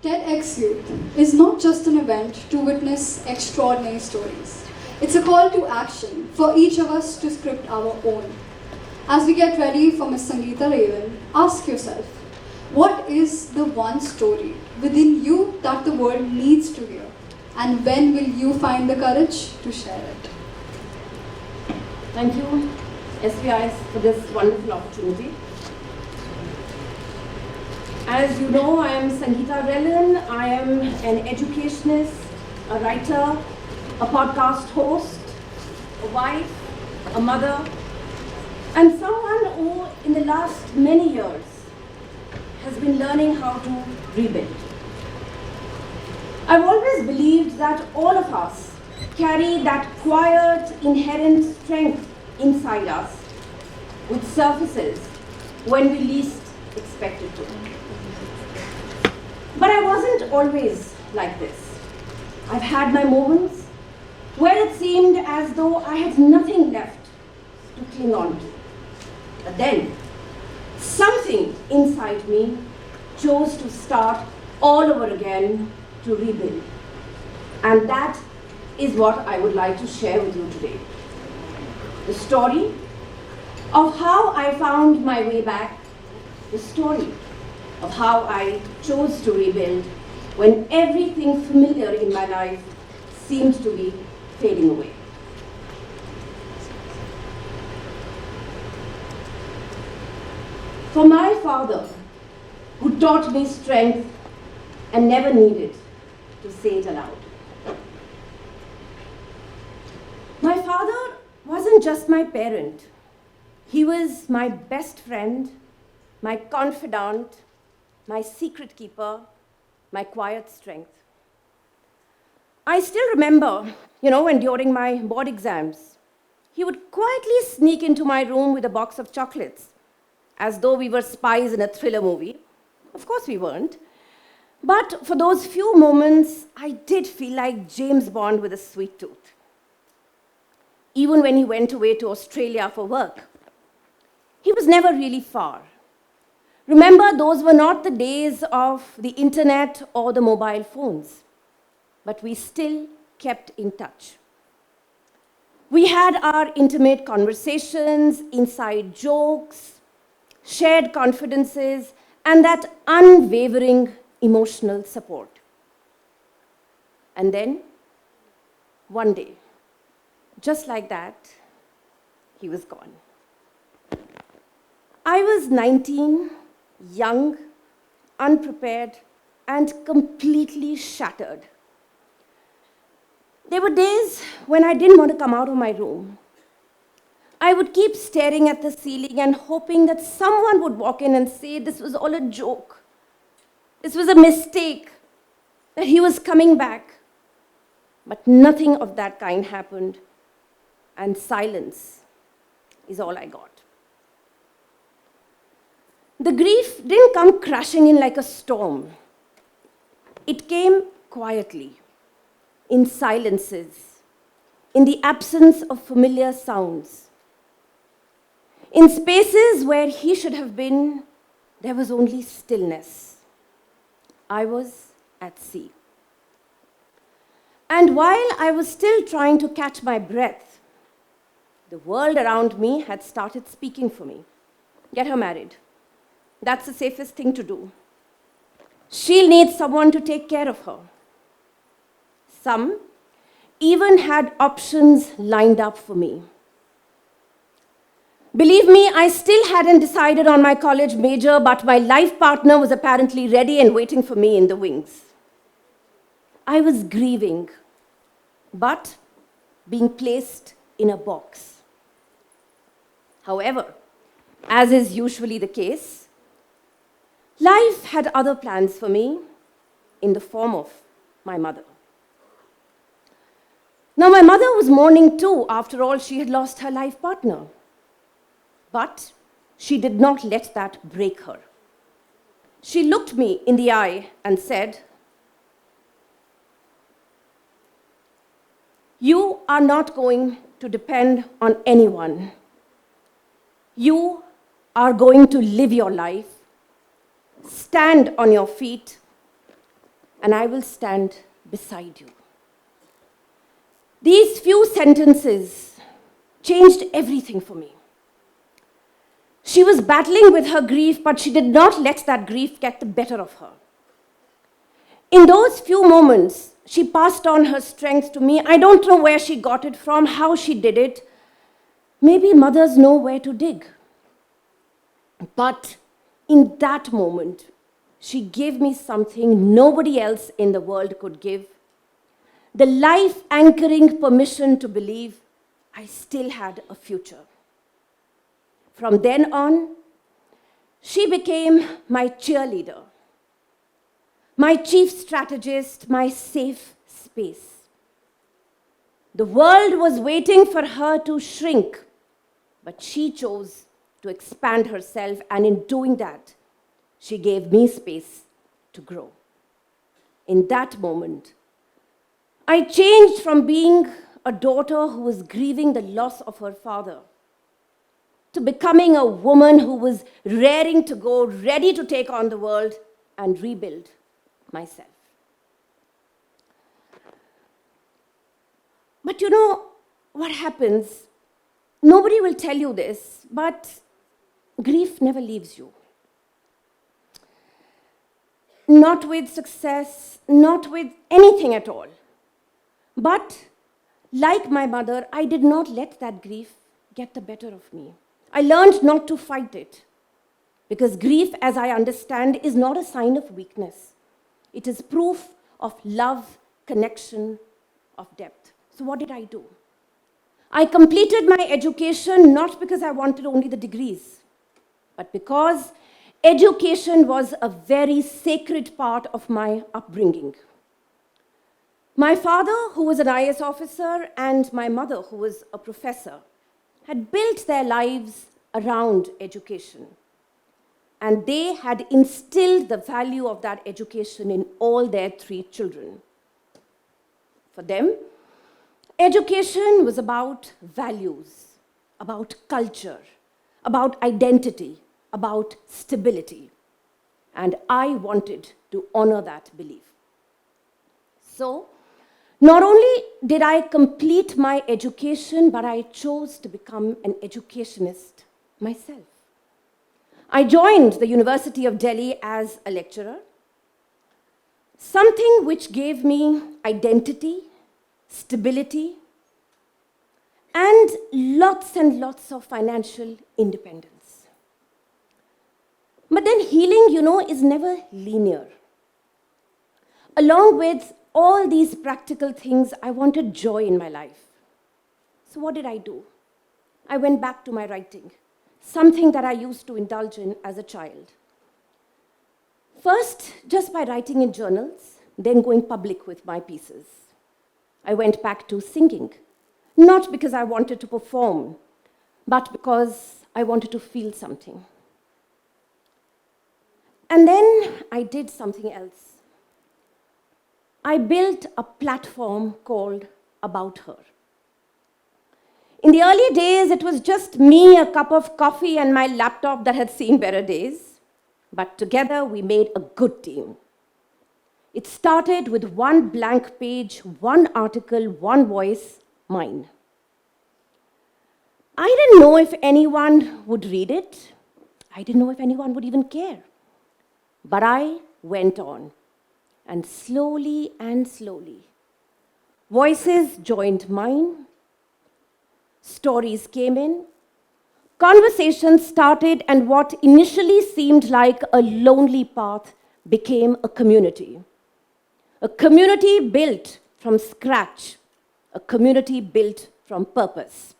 TEDxYouth is not just an event to witness extraordinary stories. It's a call to action for each of us to script our own. As we get ready for Ms. Sangeeta Relan, ask yourself, what is the one story within you that the world needs to hear? And when will you find the courage to share it? Thank you, SVIS, for this wonderful opportunity. As you know, I am Sangeeta Relan. I am an educationist, a writer, a podcast host, a wife, a mother, and someone who, in the last many years, has been learning how to rebuild. I've always believed that all of us carry that quiet, inherent strength inside us, which surfaces when we least expect it to. But I wasn't always like this. I've had my moments where it seemed as though I had nothing left to cling on to. But then, something inside me chose to start all over again to rebuild. And that is what I would like to share with you today. The story of how I found my way back, the story of how I chose to rebuild when everything familiar in my life seemed to be fading away. For my father, who taught me strength and never needed to say it aloud. My father wasn't just my parent. He was my best friend, my confidant, my secret keeper, my quiet strength. I still remember, when during my board exams, he would quietly sneak into my room with a box of chocolates, as though we were spies in a thriller movie. Of course we weren't. But for those few moments, I did feel like James Bond with a sweet tooth. Even when he went away to Australia for work, he was never really far. Remember, those were not the days of the internet or the mobile phones, but we still kept in touch. We had our intimate conversations, inside jokes, shared confidences, and that unwavering emotional support. And then, one day, just like that, he was gone. I was 19, young, unprepared, and completely shattered. There were days when I didn't want to come out of my room. I would keep staring at the ceiling and hoping that someone would walk in and say this was all a joke. This was a mistake, that he was coming back. But nothing of that kind happened, and silence is all I got. The grief didn't come crashing in like a storm. It came quietly, in silences, in the absence of familiar sounds. In spaces where he should have been, there was only stillness. I was at sea. And while I was still trying to catch my breath, the world around me had started speaking for me. Get her married. That's the safest thing to do. She'll need someone to take care of her. Some even had options lined up for me. Believe me, I still hadn't decided on my college major, but my life partner was apparently ready and waiting for me in the wings. I was grieving, but being placed in a box. However, as is usually the case, life had other plans for me in the form of my mother. Now, my mother was mourning too. After all, she had lost her life partner. But she did not let that break her. She looked me in the eye and said, "You are not going to depend on anyone. You are going to live your life, stand on your feet, and I will stand beside you. These few sentences changed everything for me. She was battling with her grief, but she did not let that grief get the better of her. In those few moments, she passed on her strength to me. I don't know where she got it from, how she did it. Maybe mothers know where to dig. But in that moment, she gave me something nobody else in the world could give. The life-anchoring permission to believe I still had a future. From then on, she became my cheerleader, my chief strategist, my safe space. The world was waiting for her to shrink, but she chose to expand herself, and in doing that, she gave me space to grow. In that moment, I changed from being a daughter who was grieving the loss of her father to becoming a woman who was raring to go, ready to take on the world and rebuild myself. But you know what happens? Nobody will tell you this, but grief never leaves you. Not with success, not with anything at all. But like my mother, I did not let that grief get the better of me. I learned not to fight it, because grief, as I understand, is not a sign of weakness. It is proof of love, connection, of depth. So what did I do? I completed my education not because I wanted only the degrees, but because education was a very sacred part of my upbringing. My father, who was an IAS officer, and my mother, who was a professor, had built their lives around education. And they had instilled the value of that education in all their 3 children. For them, education was about values, about culture, about identity, about stability. And I wanted to honor that belief. So, not only did I complete my education, but I chose to become an educationist myself. I joined the University of Delhi as a lecturer, something which gave me identity, stability, and lots of financial independence. But then healing, is never linear. Along with all these practical things, I wanted joy in my life. So what did I do? I went back to my writing, something that I used to indulge in as a child. First, just by writing in journals, then going public with my pieces. I went back to singing, not because I wanted to perform, but because I wanted to feel something. And then I did something else. I built a platform called About Her. In the early days, it was just me, a cup of coffee, and my laptop that had seen better days. But together, we made a good team. It started with 1 blank page, 1 article, 1 voice, mine. I didn't know if anyone would read it. I didn't know if anyone would even care. But I went on. And slowly, voices joined mine, stories came in, conversations started, and what initially seemed like a lonely path became a community. A community built from scratch, a community built from purpose.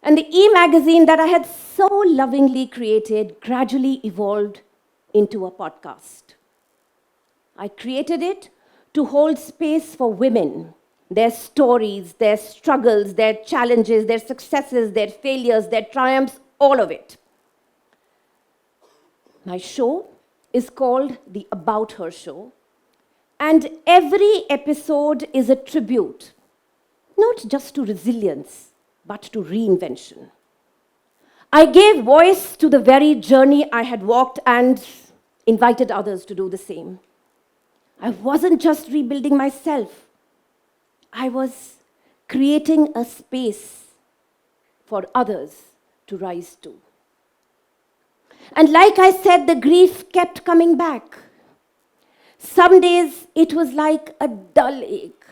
And the e-magazine that I had so lovingly created gradually evolved into a podcast. I created it to hold space for women, their stories, their struggles, their challenges, their successes, their failures, their triumphs, all of it. My show is called The About Her Show, and every episode is a tribute, not just to resilience, but to reinvention. I gave voice to the very journey I had walked and invited others to do the same. I wasn't just rebuilding myself. I was creating a space for others to rise to. And like I said, the grief kept coming back. Some days it was like a dull ache.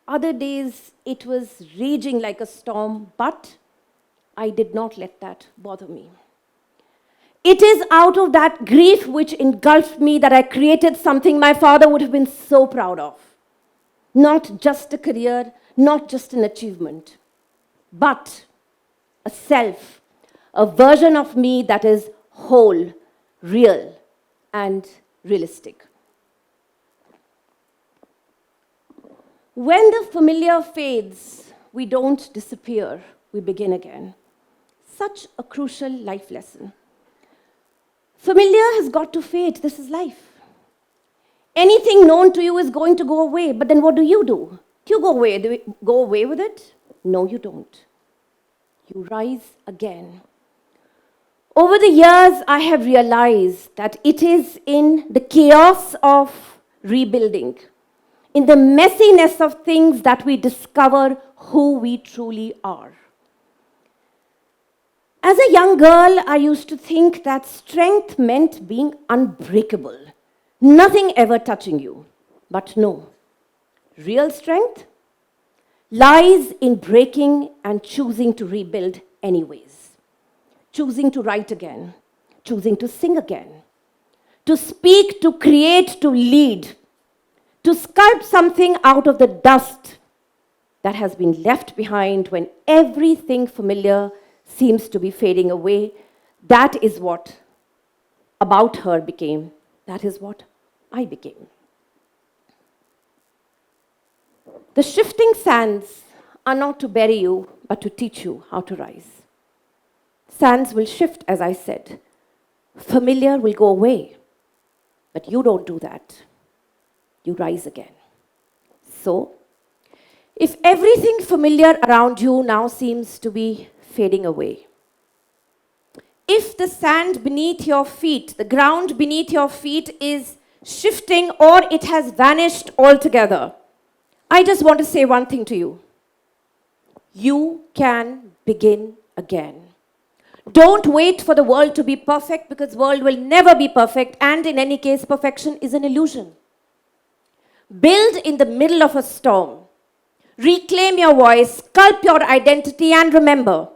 Other days it was raging like a storm, but I did not let that bother me. It is out of that grief which engulfed me that I created something my father would have been so proud of. Not just a career, not just an achievement, but a self, a version of me that is whole, real, and realistic. When the familiar fades, we don't disappear, we begin again. Such a crucial life lesson. Familiar has got to fade, this is life. Anything known to you is going to go away, but then what do? Do you go away with it? No, you don't. You rise again. Over the years, I have realized that it is in the chaos of rebuilding, in the messiness of things, that we discover who we truly are. As a young girl, I used to think that strength meant being unbreakable, nothing ever touching you. But no, real strength lies in breaking and choosing to rebuild anyways, choosing to write again, choosing to sing again, to speak, to create, to lead, to sculpt something out of the dust that has been left behind when everything familiar seems to be fading away. That is what About Her became. That is what I became. The shifting sands are not to bury you, but to teach you how to rise. Sands will shift, as I said. Familiar will go away, but you don't do that. You rise again. So, if everything familiar around you now seems to be fading away, if the sand beneath your feet, the ground beneath your feet is shifting or it has vanished altogether, I just want to say one thing to you. You can begin again. Don't wait for the world to be perfect, because the world will never be perfect, and in any case, perfection is an illusion. Build in the middle of a storm. Reclaim your voice, sculpt your identity, and remember,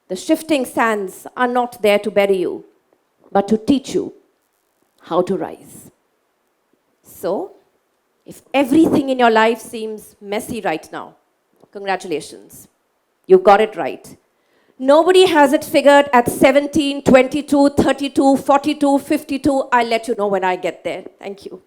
the shifting sands are not there to bury you, but to teach you how to rise. So, if everything in your life seems messy right now, congratulations, you got it right. Nobody has it figured at 17, 22, 32, 42, 52. I'll let you know when I get there. Thank you.